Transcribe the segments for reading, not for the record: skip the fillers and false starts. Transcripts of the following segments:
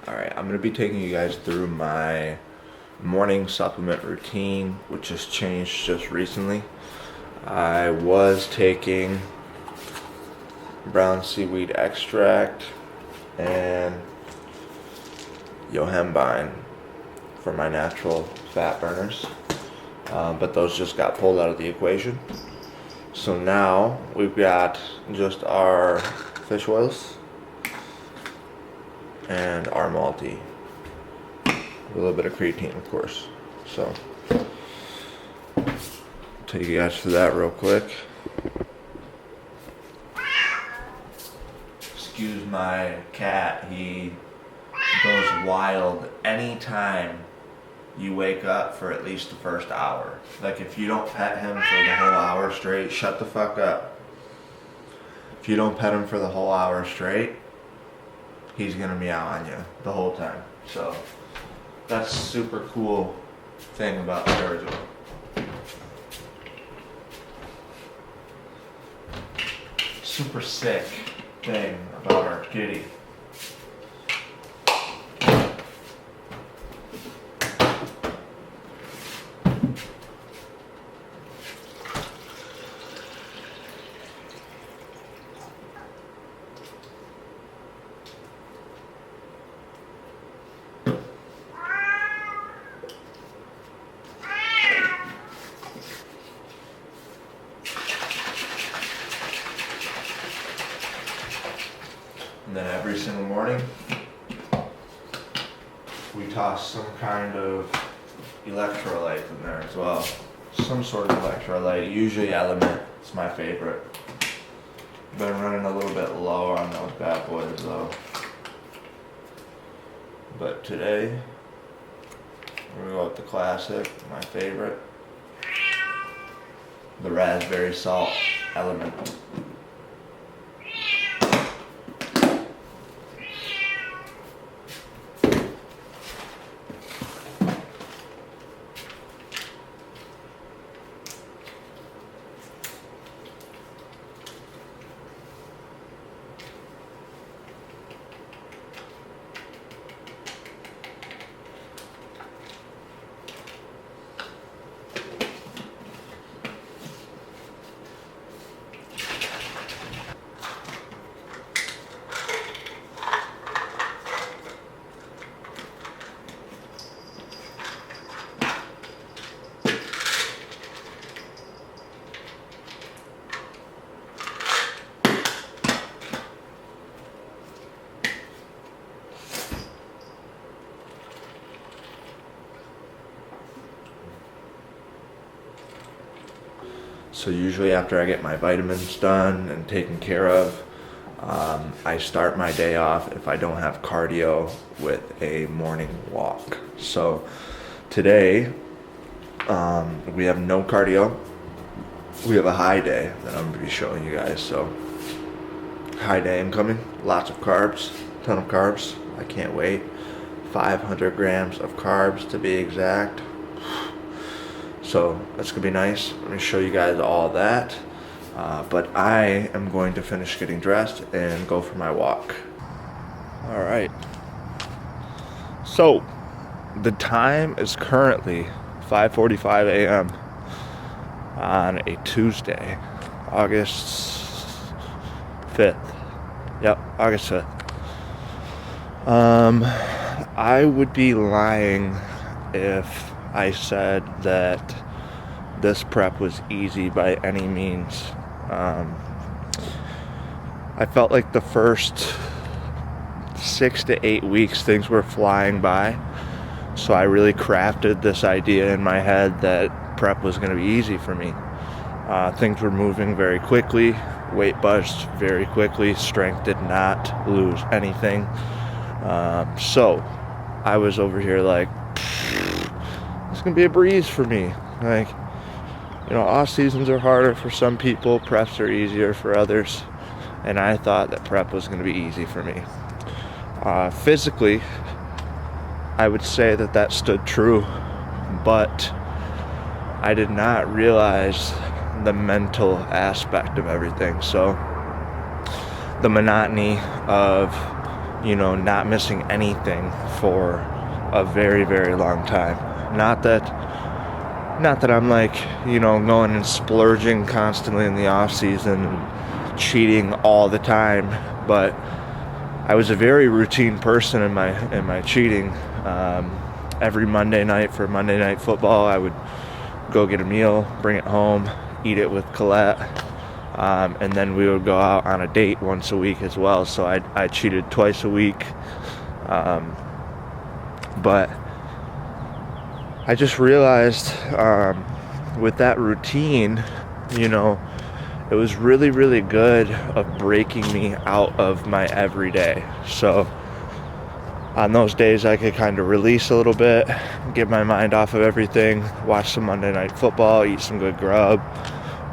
Alright, I'm going to be taking you guys through my morning supplement routine, which has changed just recently. I was taking brown seaweed extract and yohimbine for my natural fat burners, but those just got pulled out of the equation. So now we've got just our fish oils and our multi, a little bit of creatine, of course. So take you guys through that real quick. Excuse my cat, he goes wild anytime you wake up for at least the first hour. Like, if you don't pet him for the whole hour straight, shut the fuck up. If you don't pet him for the whole hour straight, he's gonna meow on you the whole time. So that's a super cool thing about the Virgil. Super sick thing about our kitty. And then every single morning, we toss some kind of electrolyte in there as well. Some sort of electrolyte, usually Element. It's my favorite. Been running a little bit low on those bad boys though. But today, we're gonna go with the classic, my favorite. The raspberry salt Element. So usually after I get my vitamins done and taken care of, I start my day off, if I don't have cardio, with a morning walk. So today, we have no cardio. We have a high day that I'm going to be showing you guys. So high day incoming, lots of carbs, ton of carbs. I can't wait. 500 grams of carbs to be exact. So that's gonna be nice. Let me show you guys all that. But I am going to finish getting dressed and go for my walk. All right. So the time is currently 5:45 a.m. on a Tuesday, August 5th. Yep, August 5th. I would be lying if I said that this prep was easy by any means. I felt like the first 6 to 8 weeks things were flying by, so I really crafted this idea in my head that prep was going to be easy for me. Things were moving very quickly, weight budged very quickly, strength did not lose anything. So I was over here like, it's gonna be a breeze for me. Like, you know, off seasons are harder for some people, preps are easier for others, and I thought that prep was gonna be easy for me. Physically, I would say that stood true, but I did not realize the mental aspect of everything. So the monotony of not missing anything for a very, very long time. Not that I'm like, going and splurging constantly in the off season and cheating all the time, but I was a very routine person in my cheating. Every Monday night for Monday Night Football, I would go get a meal, bring it home, eat it with Colette, and then we would go out on a date once a week as well. So I cheated twice a week, but I just realized with that routine, it was really, really good of breaking me out of my everyday. So on those days I could kind of release a little bit, get my mind off of everything, watch some Monday Night Football, eat some good grub,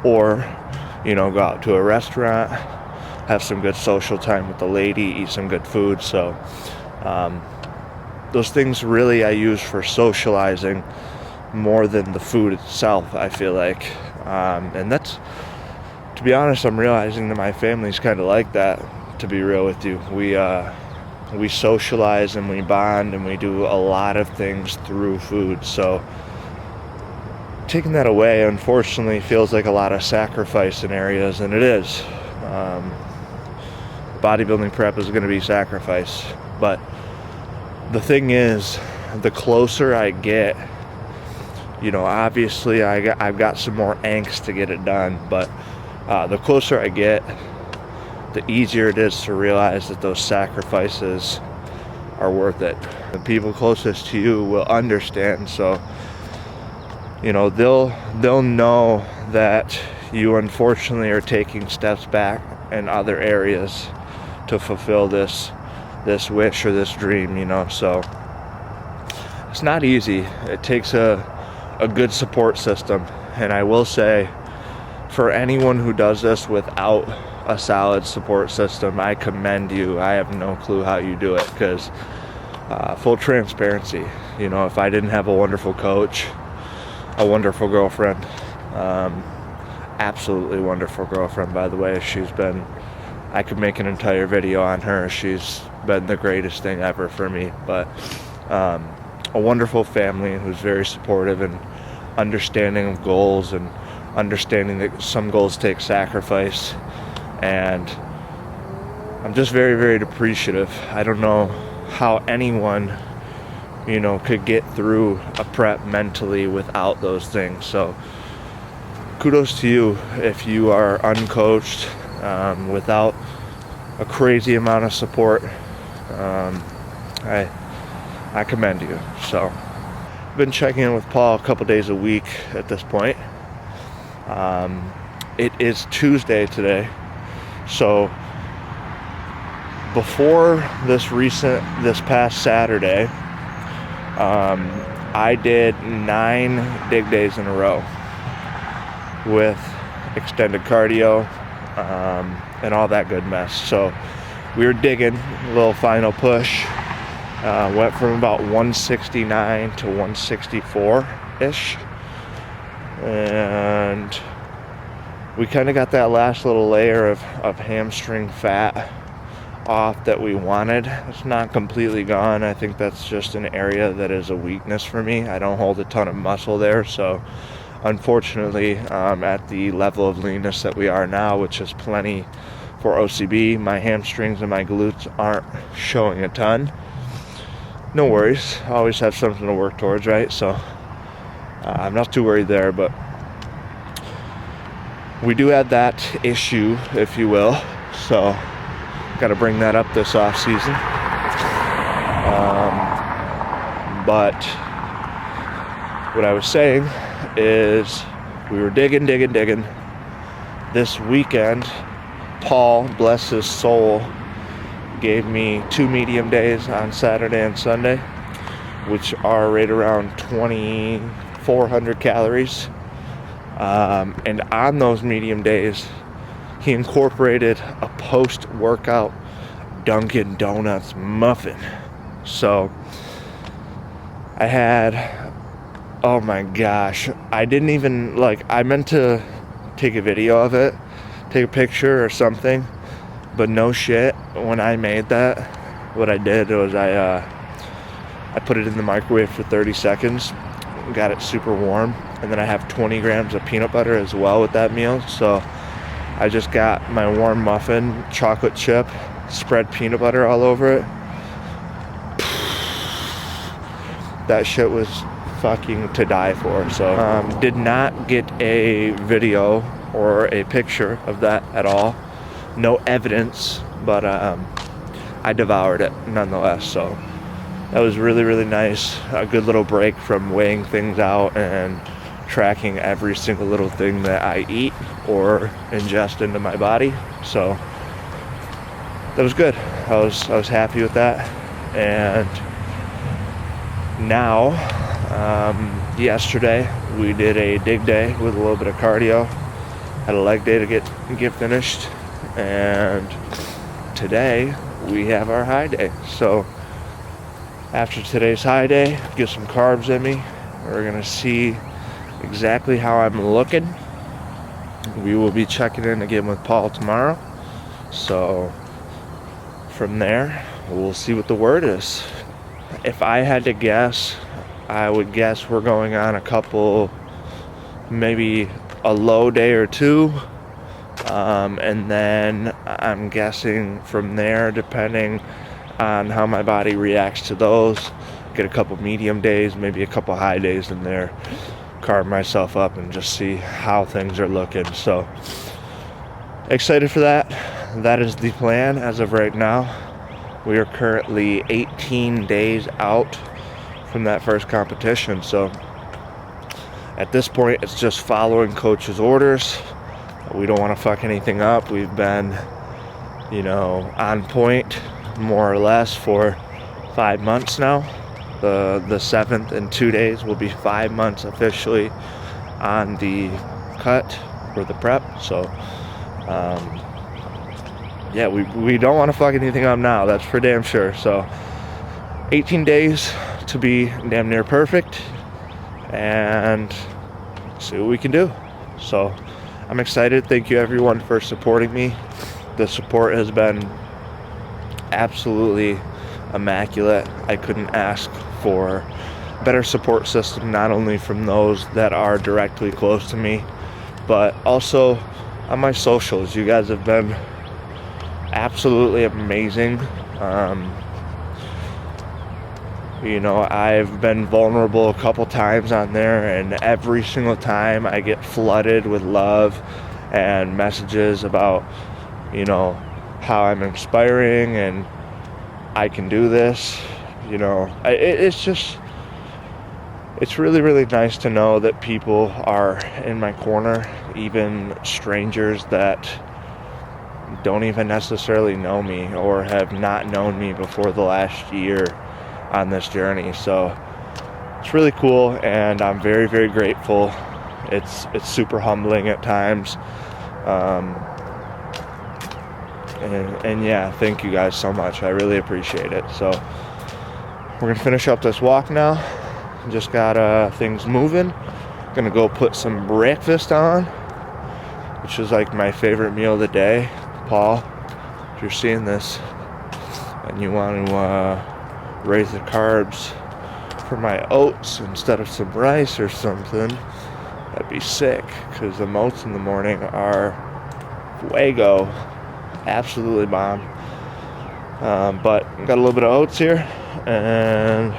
or, go out to a restaurant, have some good social time with the lady, eat some good food. So those things really I use for socializing more than the food itself, I feel like. And that's, to be honest, I'm realizing that my family's kind of like that, to be real with you. We socialize and we bond and we do a lot of things through food. So taking that away, unfortunately, feels like a lot of sacrifice in areas, and it is. Bodybuilding prep is going to be sacrifice. But the thing is, the closer I get, obviously I've got some more angst to get it done, but the closer I get, the easier it is to realize that those sacrifices are worth it. The people closest to you will understand, so they'll know that you unfortunately are taking steps back in other areas to fulfill this wish or this dream, so it's not easy. It takes a good support system, and I will say, for anyone who does this without a solid support system, I commend you. I have no clue how you do it, because full transparency, if I didn't have a wonderful coach, a wonderful girlfriend, absolutely wonderful girlfriend, by the way. I could make an entire video on her. She's been the greatest thing ever for me. But a wonderful family who's very supportive and understanding of goals, and understanding that some goals take sacrifice. And I'm just very, very appreciative. I don't know how anyone, could get through a prep mentally without those things. So kudos to you if you are uncoached, without a crazy amount of support. I commend you. So I've been checking in with Paul a couple days a week at this point. It is Tuesday today, so before this past Saturday, I did 9 dig days in a row with extended cardio, and all that good mess. So we were digging, a little final push, went from about 169 to 164-ish, and we kind of got that last little layer of hamstring fat off that we wanted. It's not completely gone. I think that's just an area that is a weakness for me. I don't hold a ton of muscle there, so unfortunately, at the level of leanness that we are now, which is plenty for OCB, my hamstrings and my glutes aren't showing a ton. No worries, I always have something to work towards, right? So I'm not too worried there, but we do have that issue, if you will, so got to bring that up this off season. But what I was saying is, we were digging. This weekend, Paul, bless his soul, gave me 2 medium days on Saturday and Sunday, which are right around 2,400 calories. And on those medium days, he incorporated a post-workout Dunkin' Donuts muffin. So I had, oh my gosh, I didn't even, I meant to take a video of it, take a picture or something, but no shit, when I made that, what I did was I put it in the microwave for 30 seconds, got it super warm, and then I have 20 grams of peanut butter as well with that meal. So I just got my warm muffin, chocolate chip, spread peanut butter all over it. That shit was fucking to die for. So did not get a video or a picture of that at all. No evidence, but I devoured it nonetheless. So that was really, really nice. A good little break from weighing things out and tracking every single little thing that I eat or ingest into my body. So that was good. I was happy with that. And now, yesterday we did a dig day with a little bit of cardio. Had a leg day to get finished, and today we have our high day. So after today's high day, get some carbs in me. We're gonna see exactly how I'm looking. We will be checking in again with Paul tomorrow. So from there, we'll see what the word is. If I had to guess, I would guess we're going on a couple, maybe a low day or two. And then I'm guessing from there, depending on how my body reacts to those, get a couple medium days, maybe a couple high days in there, carve myself up and just see how things are looking. So excited for that. That is the plan as of right now. We are currently 18 days out from that first competition. So at this point, it's just following coach's orders. We don't want to fuck anything up. We've been, on point more or less for 5 months now. The 7th in 2 days will be 5 months officially on the cut or the prep. So yeah, we don't want to fuck anything up now, that's for damn sure. So 18 days to be damn near perfect and see what we can do. So I'm excited. Thank you everyone for supporting me. The support has been absolutely immaculate. I couldn't ask for a better support system, not only from those that are directly close to me, but also on my socials. You guys have been absolutely amazing. I've been vulnerable a couple times on there, and every single time I get flooded with love and messages about, how I'm inspiring and I can do this. It's really, really nice to know that people are in my corner, even strangers that don't even necessarily know me or have not known me before the last year on this journey. So it's really cool, and I'm very, very grateful. It's super humbling at times. And yeah, thank you guys so much. I really appreciate it. So we're gonna finish up this walk now. Just got things moving. Gonna go put some breakfast on, which is like my favorite meal of the day. Paul, if you're seeing this and you want to raise the carbs for my oats instead of some rice or something, that'd be sick, because the oats in the morning are fuego, absolutely bomb. But got a little bit of oats here, and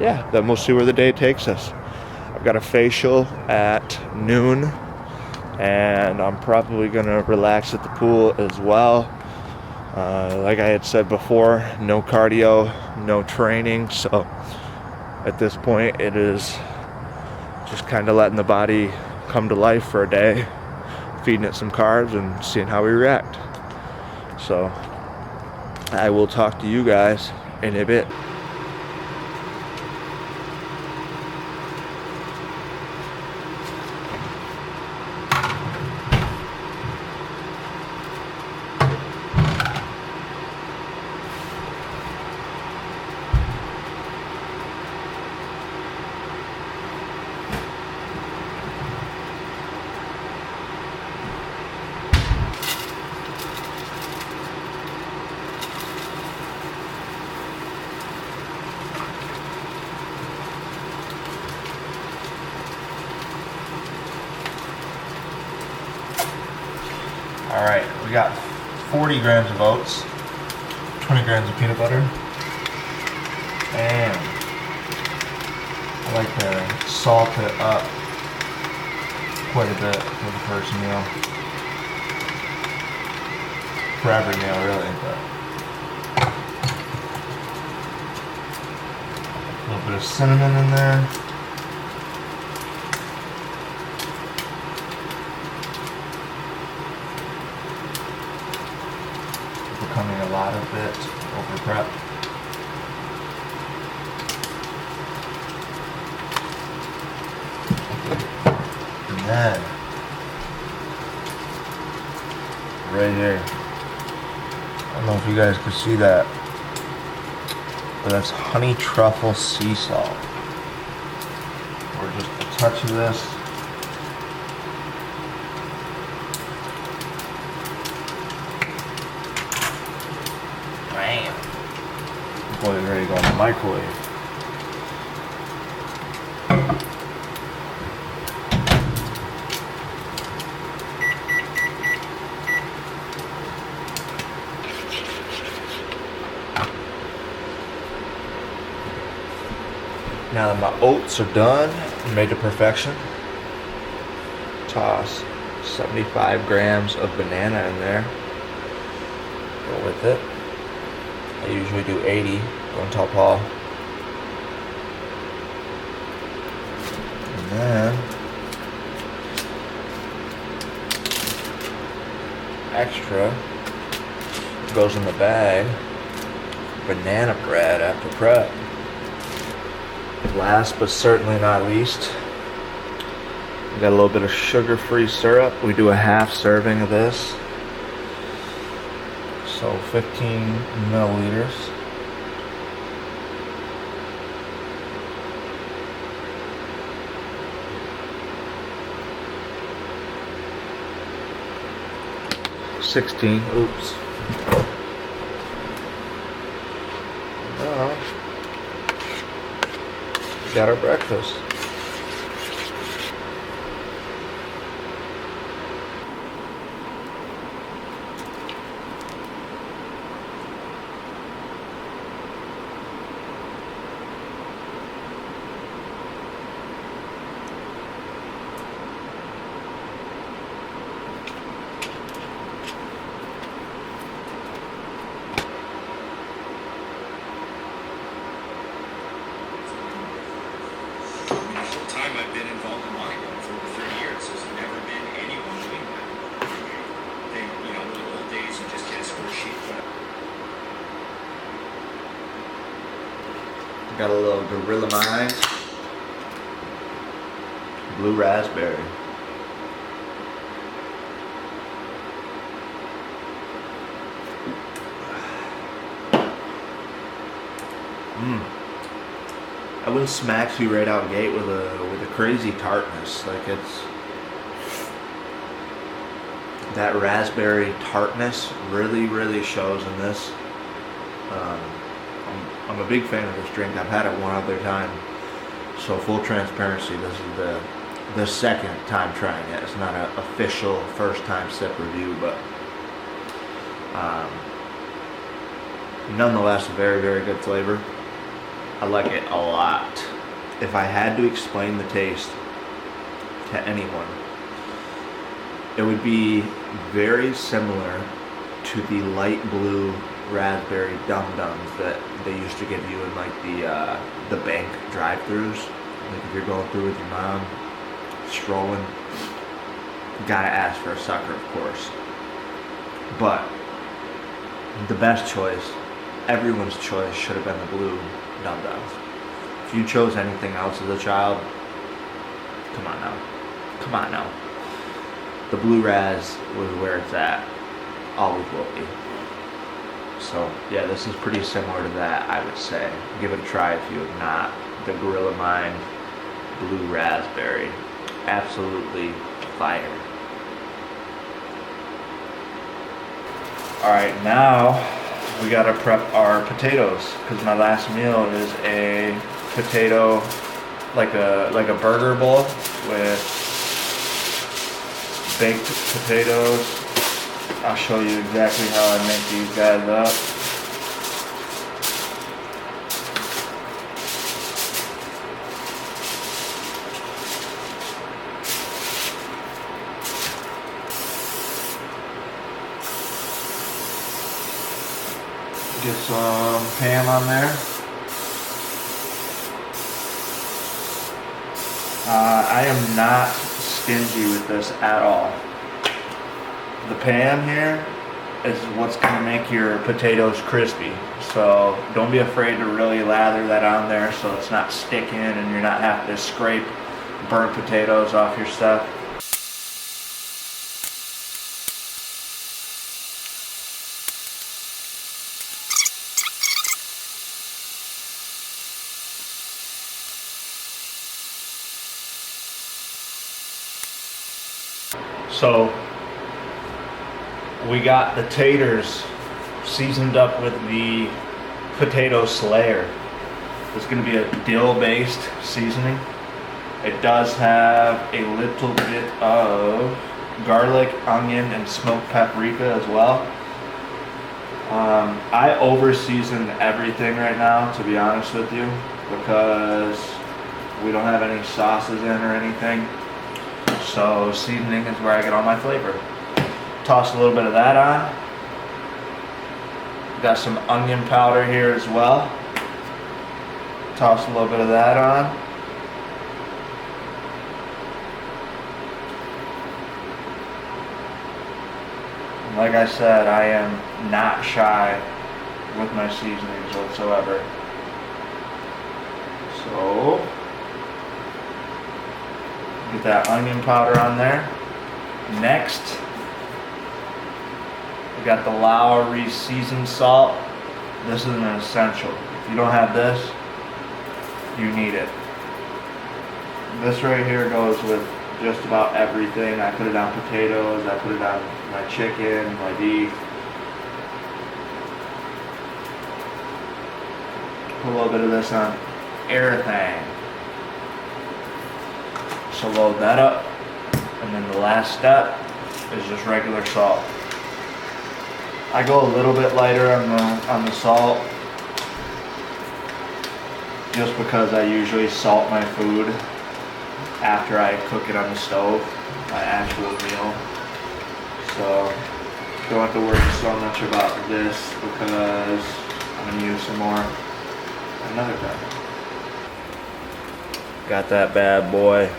yeah, then we'll see where the day takes us. I've got a facial at noon, and I'm probably gonna relax at the pool as well. Like I had said before, no cardio, no training, so at this point it is just kind of letting the body come to life for a day, feeding it some carbs and seeing how we react. So I will talk to you guys in a bit. All right, we got 40 grams of oats, 20 grams of peanut butter, and I like to salt it up quite a bit for the first meal. For every meal, really. But a little bit of cinnamon in there. Becoming a lot of it over prep. And then, right here, I don't know if you guys can see that, but that's honey truffle sea salt. Or just a touch of this. Bam. Boy, it's ready to go in the microwave. Now that my oats are done and made to perfection, toss 75 grams of banana in there. Go with it. I usually do 80, don't tell Paul. And then extra goes in the bag, banana bread after prep. Last but certainly not least, we got a little bit of sugar-free syrup. We do a half serving of this. So 15 milliliters. Oops. Got our breakfast. I've been involved in bodybuilding for over 30 years. There's never been anyone doing that. They, you know, in the old days, you just get a score sheet. Got a little Gorilla Mind, blue raspberry. That one smacks you right out gate with a crazy tartness. Like it's that raspberry tartness really shows in this. I'm a big fan of this drink. I've had it one other time. So full transparency, this is the second time trying it. It's not an official first time sip review, but nonetheless, very good flavor. I like it a lot. If I had to explain the taste to anyone, it would be very similar to the light blue raspberry dum-dums that they used to give you in like the bank drive-thrus. Like if you're going through with your mom, strolling, gotta ask for a sucker, of course. But the best choice, everyone's choice, should have been the blue dum-dums. If you chose anything else as a child, come on now. The blue raz was where it's at, always will be. So yeah, this is pretty similar to that, I would say. Give it a try if you have not. The Gorilla Mind blue raspberry, absolutely fire. All right, now we gotta prep our potatoes because my last meal is a potato, like a burger bowl with baked potatoes, I'll show you exactly how I make these guys up. Get some ham on there. I am not stingy with this at all. The pan here is what's going to make your potatoes crispy. So don't be afraid to really lather that on there so it's not sticking and you're not having to scrape burnt potatoes off your stuff. So we got the taters seasoned up with the potato slayer. It's going to be a dill-based seasoning. It does have a little bit of garlic, onion, and smoked paprika as well. I over-season everything right now, to be honest with you, because we don't have any sauces in or anything. So seasoning is where I get all my flavor. Toss a little bit of that on. Got some onion powder here as well. Toss a little bit of that on. And like I said, I am not shy with my seasonings whatsoever. So get that onion powder on there. Next, we got the Lowry seasoned salt. This is an essential. If you don't have this, you need it. This right here goes with just about everything. I put it on potatoes, I put it on my chicken, my beef. Put a little bit of this on everything. So load that up, and then the last step is just regular salt. I go a little bit lighter on the salt, just because I usually salt my food after I cook it on the stove, my actual meal. So don't have to worry so much about this because I'm gonna use some more another time. Got that bad boy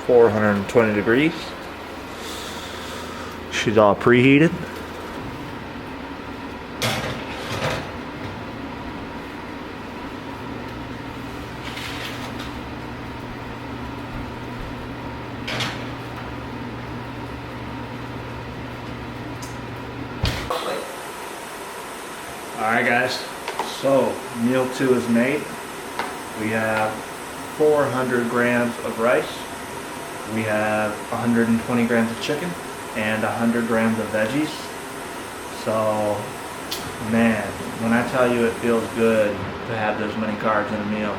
420 degrees. She's all preheated. Alright guys, so meal 2 is made. We have 400 grams of rice. We have 120 grams of chicken and 100 grams of veggies. So, man, when I tell you it feels good to have this many carbs in a meal,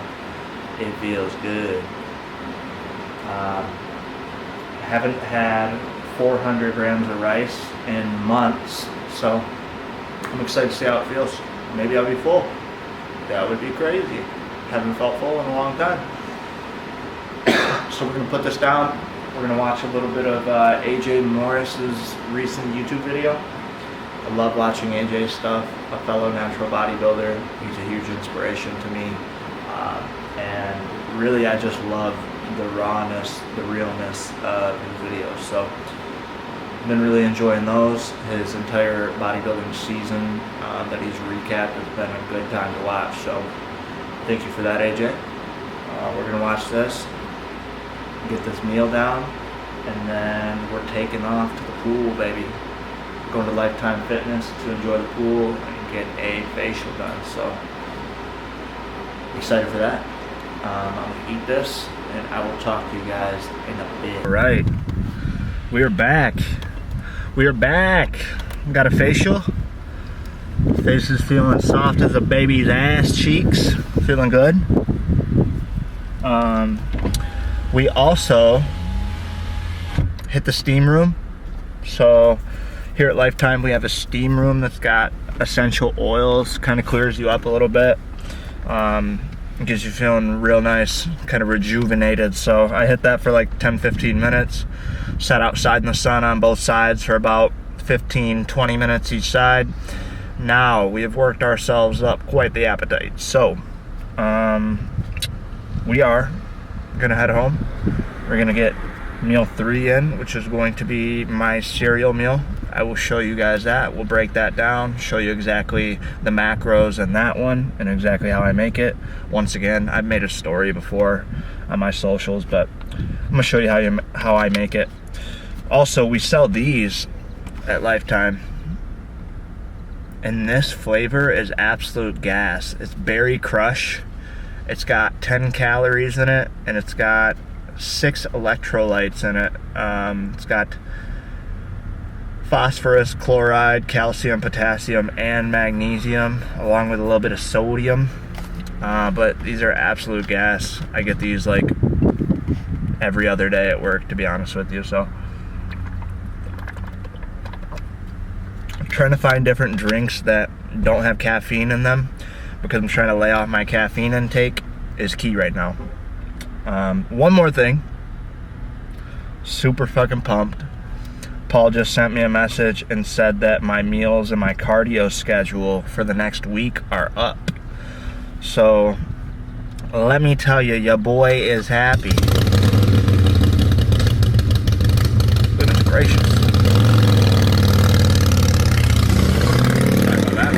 it feels good. I haven't had 400 grams of rice in months, so I'm excited to see how it feels. Maybe I'll be full. That would be crazy. Haven't felt full in a long time. So we're going to put this down. We're going to watch a little bit of AJ Morris's recent YouTube video. I love watching AJ's stuff. A fellow natural bodybuilder. He's a huge inspiration to me. And really I just love the rawness, the realness of his videos. So I've been really enjoying those. His entire bodybuilding season that he's recapped has been a good time to watch. So thank you for that, AJ. We're going to watch this, get this meal down, and then we're taking off to the pool, baby. We're going to Lifetime Fitness to enjoy the pool and get a facial done. So excited for that. I'm going to eat this, and I will talk to you guys in a bit. All right, we are back. We are back. Got a facial. Face is feeling soft as a baby's ass cheeks. Feeling good. We also hit the steam room. So Here at Lifetime, we have a steam room that's got essential oils, kind of clears you up a little bit. Gives you feeling real nice, kind of rejuvenated. So I hit that for like 10-15 minutes. Sat outside in the sun on both sides for about 15-20 minutes each side. Now we have worked ourselves up quite the appetite. So we are gonna head home. We're gonna get meal 3 in, which is going to be my cereal meal. I will show you guys that. We'll break that down, show you exactly the macros in that one and exactly how I make it. Once again, I've made a story before on my socials, but I'm gonna show you how I make it. Also, we sell these at Lifetime, and this flavor is absolute gas. It's Berry Crush. It's got 10 calories in it, and it's got 6 electrolytes in it. It's got phosphorus, chloride, calcium, potassium, and magnesium, along with a little bit of sodium. But these are absolute gas. I get these like every other day at work, to be honest with you. So I'm trying to find different drinks that don't have caffeine in them, because I'm trying to lay off my caffeine intake is key right now. One more thing. Super fucking pumped. Paul just sent me a message and said that my meals and my cardio schedule for the next week are up. So let me tell you, your boy is happy. Goodness gracious. Sorry about that.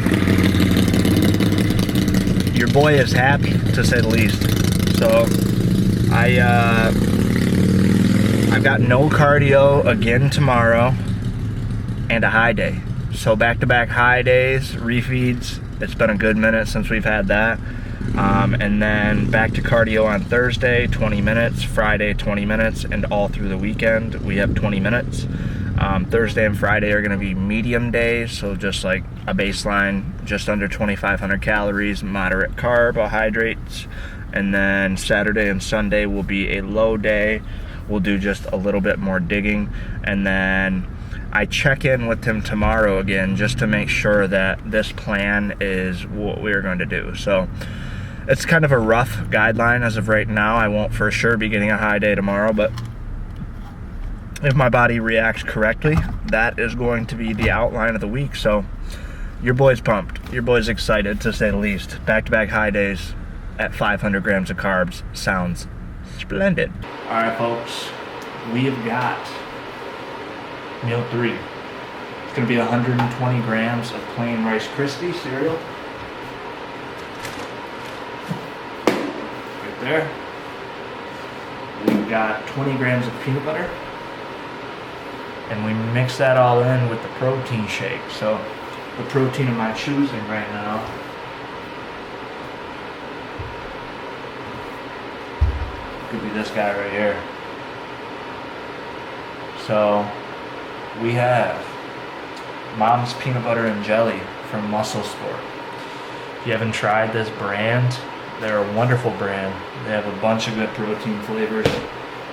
Your boy is happy, to say the least. So I've got no cardio again tomorrow and a high day. So back-to-back high days, refeeds. It's been a good minute since we've had that. And then back to cardio on Thursday, 20 minutes, Friday, 20 minutes, and all through the weekend, we have 20 minutes. Thursday and Friday are gonna be medium days, so just like a baseline, just under 2,500 calories, moderate carbohydrates. And then Saturday and Sunday will be a low day. We'll do just a little bit more digging, and then I check in with him tomorrow again just to make sure that this plan is what we're going to do. So it's kind of a rough guideline as of right now. I won't for sure be getting a high day tomorrow, but if my body reacts correctly, that is going to be the outline of the week. So your boy's pumped. Your boy's excited, to say the least. Back-to-back high days at 500 grams of carbs sounds splendid. All right, folks, we have got meal 3. It's gonna be 120 grams of plain Rice Krispie cereal. Right there. We've got 20 grams of peanut butter. And we mix that all in with the protein shake. So the protein of my choosing right now could be this guy right here. So we have Mom's Peanut Butter and Jelly from Muscle Sport. If you haven't tried this brand, they're a wonderful brand. They have a bunch of good protein flavors.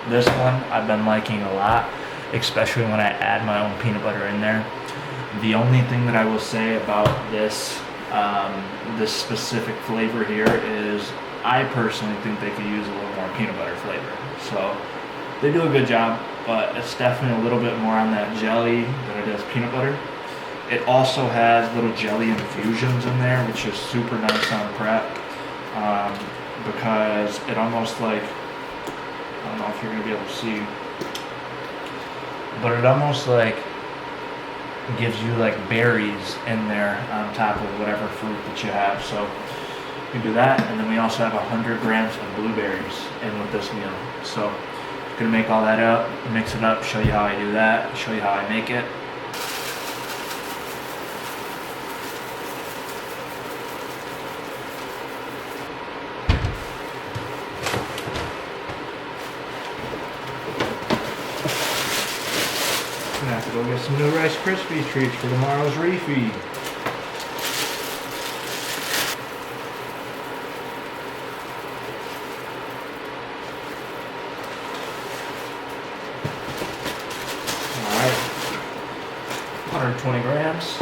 This one I've been liking a lot, especially when I add my own peanut butter in there. The only thing that I will say about this this specific flavor here is I personally think they could use a little more peanut butter flavor. So they do a good job, but it's definitely a little bit more on that jelly than it is peanut butter. It also has little jelly infusions in there, which is super nice on prep, because it almost like, I don't know if you're gonna be able to see, but it almost like gives you like berries in there on top of whatever fruit that you have. So you do that, and then we also have 100 grams of blueberries in with this meal. So I'm gonna make all that up, mix it up, show you how I do that, show you how I make it. I'm gonna have to go get some new Rice Krispies treats for tomorrow's refeed. 120 grams.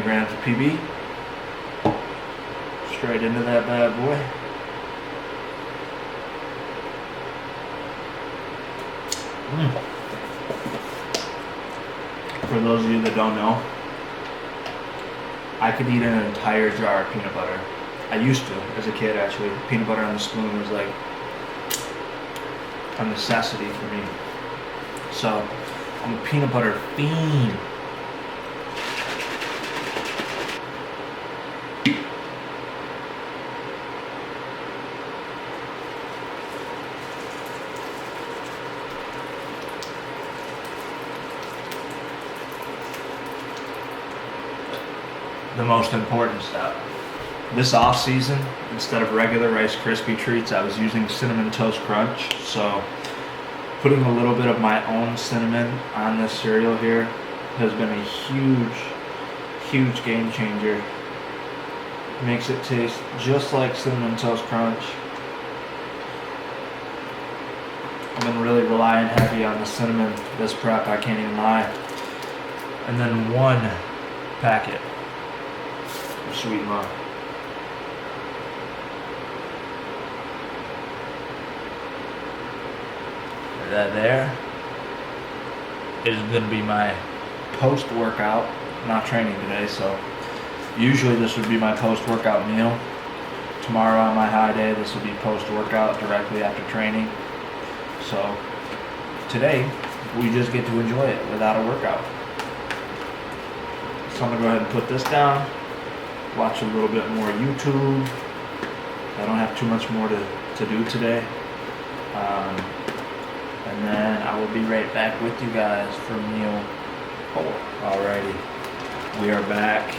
Grams of PB. Straight into that bad boy. For those of you that don't know, I could eat an entire jar of peanut butter. I used to, as a kid actually. Peanut butter on the spoon was like a necessity for me. So, I'm a peanut butter fiend. The most important step. This off season, instead of regular Rice Krispie treats, I was using Cinnamon Toast Crunch. So putting a little bit of my own cinnamon on this cereal here has been a huge game changer. Makes it taste just like Cinnamon Toast Crunch. I've been really relying heavy on the cinnamon this prep, I can't even lie. And then 1 packet of Sweet Mug. That there is going to be my post-workout. I'm not training today, so usually this would be my post-workout meal. Tomorrow on my high day, this will be post-workout directly after training. So today, we just get to enjoy it without a workout. So I'm going to go ahead and put this down, watch a little bit more YouTube. I don't have too much more to do today. And then I will be right back with you guys for meal 4. Alrighty, we are back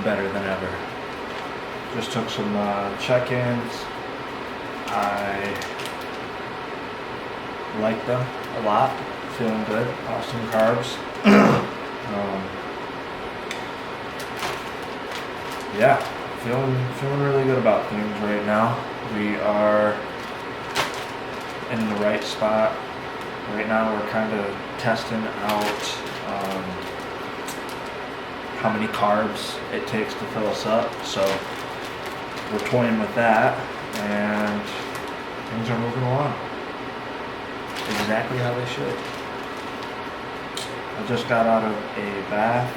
better than ever. Just took some check-ins. I like them a lot. Feeling good. Awesome carbs. Yeah, feeling really good about things right now. We are in the right spot. Right now we're kind of testing out how many carbs it takes to fill us up. So we're toying with that and things are moving along exactly how they should. I just got out of a bath.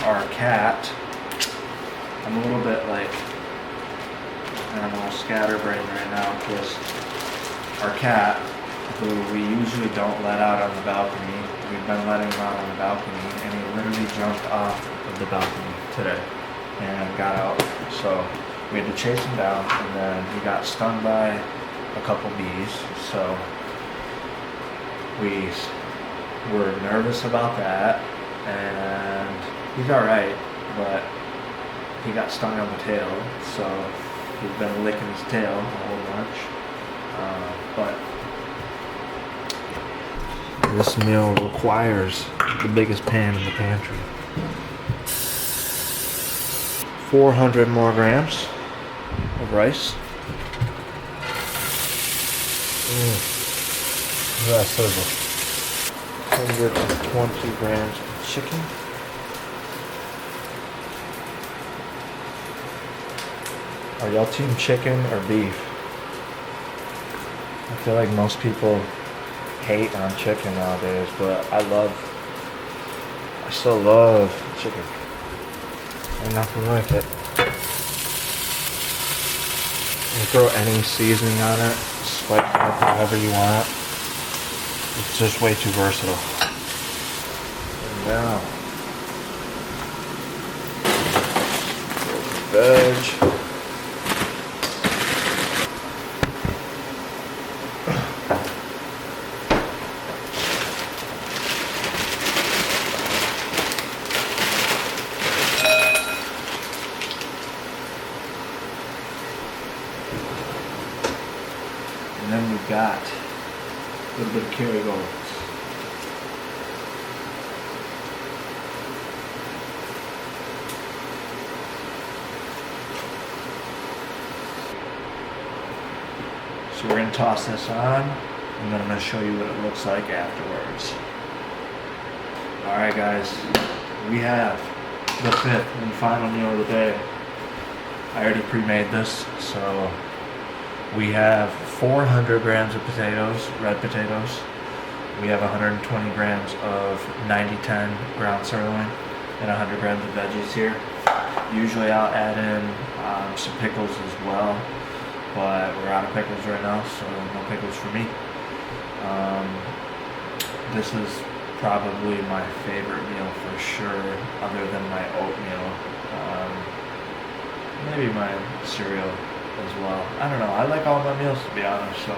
Our cat, I'm a little bit like, I don't know, scatterbrained right now because our cat, who we usually don't let out on the balcony, we've been letting him out on the balcony, and he literally jumped off of the balcony today and got out. So we had to chase him down, and then he got stung by a couple bees. So we were nervous about that, and he's all right, but he got stung on the tail, so he's been licking his tail a whole bunch. But this meal requires the biggest pan in the pantry. 400 more grams of rice. That's sizzle. 120 grams of chicken. Are y'all team chicken or beef? I feel like most people hate on chicken nowadays, but I still love chicken. Ain't nothing like it. You throw any seasoning on it, spice it up however you want. It's just way too versatile. And now, veg. And then we've got a little bit of Kerrygold. So we're going to toss this on, and then I'm going to show you what it looks like afterwards. Alright guys, we have the 5th and final meal of the day. I already pre-made this, so we have 400 grams of potatoes, red potatoes. We have 120 grams of 90-10 ground sirloin and 100 grams of veggies here. Usually I'll add in some pickles as well, but we're out of pickles right now, so no pickles for me. This is probably my favorite meal for sure, other than my oatmeal. Maybe my cereal as well. I don't know. I like all my meals, to be honest. So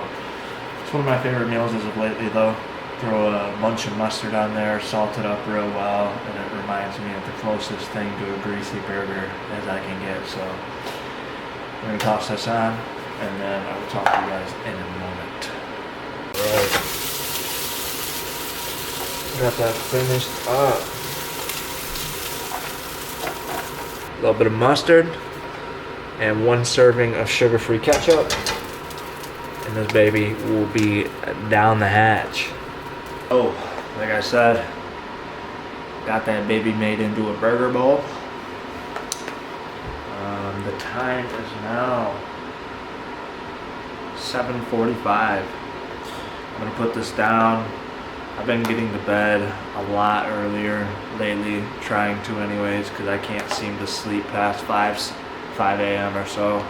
it's one of my favorite meals as of lately, though. Throw a bunch of mustard on there, salt it up real well, and it reminds me of the closest thing to a greasy burger as I can get. So I'm gonna toss this on, and then I will talk to you guys in a moment. All right. Got that finished up. A little bit of mustard and 1 serving of sugar-free ketchup, and this baby will be down the hatch. Oh, like I said, got that baby made into a burger bowl. The time is now 7:45. I'm gonna put this down. I've been getting to bed a lot earlier lately, trying to anyways, because I can't seem to sleep past 5 a.m. or so.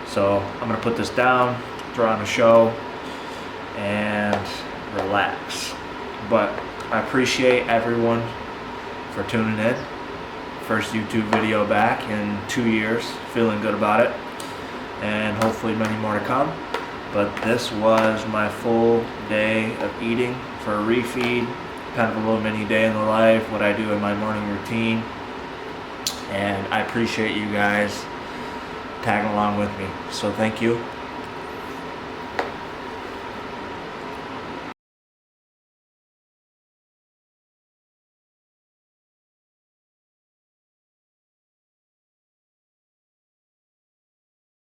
So I'm gonna put this down, throw on a show, and relax. But I appreciate everyone for tuning in. First YouTube video back in 2 years, feeling good about it, and hopefully many more to come. But this was my full day of eating for a refeed, kind of a little mini day in the life, what I do in my morning routine. And I appreciate you guys tagging along with me. So thank you.